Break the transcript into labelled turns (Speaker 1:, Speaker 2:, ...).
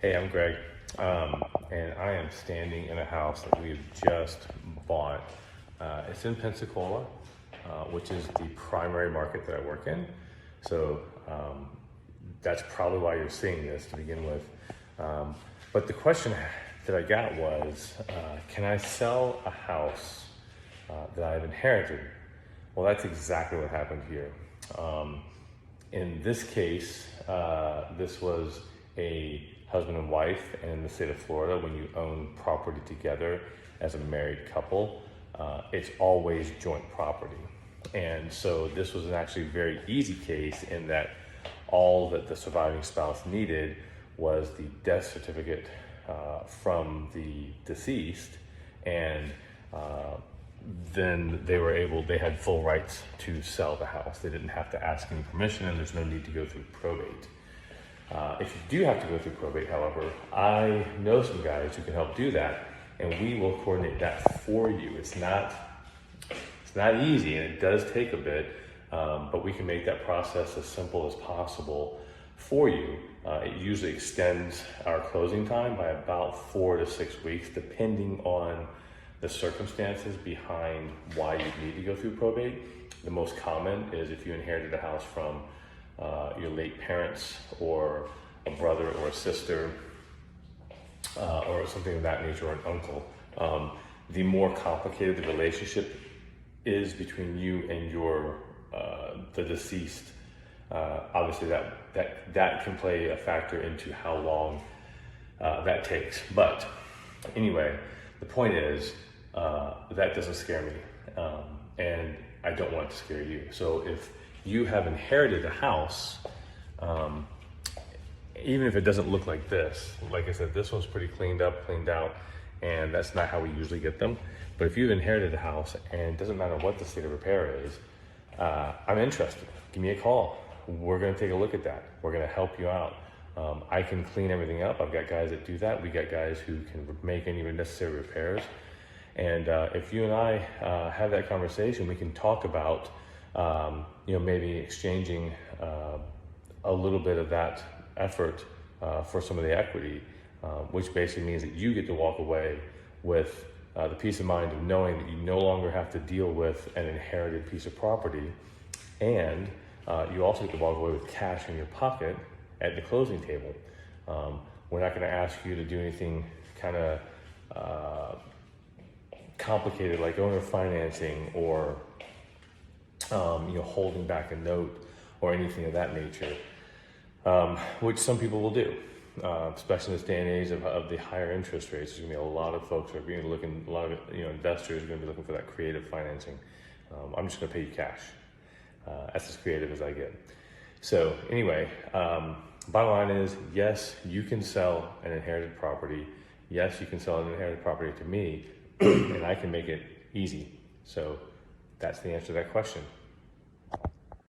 Speaker 1: Hey, I'm Greg, and I am standing in a house that we've just bought. It's in Pensacola, which is the primary market that I work in. So that's probably why you're seeing this to begin with. But the question that I got was, can I sell a house that I've inherited? Well, that's exactly what happened here. In this case, this was a husband and wife, and in the state of Florida, when you own property together as a married couple, it's always joint property. And so this was actually a very easy case in that all that the surviving spouse needed was the death certificate from the deceased, and then they had full rights to sell the house. They didn't have to ask any permission, and there's no need to go through probate. If you do have to go through probate, however, I know some guys who can help do that, and we will coordinate that for you. It's not easy, and it does take a bit, but we can make that process as simple as possible for you. It usually extends our closing time by about 4 to 6 weeks, depending on the circumstances behind why you need to go through probate. The most common is if you inherited a house from your late parents, or a brother or a sister, or something of that nature, or an uncle. The more complicated the relationship is between you and the deceased, obviously that can play a factor into how long that takes. But anyway, the point is that doesn't scare me, and I don't want it to scare you. So if you have inherited a house, even if it doesn't look like this, like I said, this one's pretty cleaned up, cleaned out, and that's not how we usually get them. But if you've inherited a house, and it doesn't matter what the state of repair is, I'm interested. Give me a call. We're gonna take a look at that. We're gonna help you out. I can clean everything up. I've got guys that do that. We got guys who can make any necessary repairs. And if you and I have that conversation, we can talk about maybe exchanging a little bit of that effort for some of the equity, which basically means that you get to walk away with the peace of mind of knowing that you no longer have to deal with an inherited piece of property, and you also get to walk away with cash in your pocket at the closing table. We're not going to ask you to do anything kind of complicated like owner financing, or holding back a note or anything of that nature, which some people will do, especially in this day and age of the higher interest rates. There's gonna be a lot of folks who are a lot of investors are gonna be looking for that creative financing. I'm just gonna pay you cash. That's as creative as I get. So anyway, bottom line is, yes, you can sell an inherited property. Yes, you can sell an inherited property to me, and I can make it easy. So that's the answer to that question.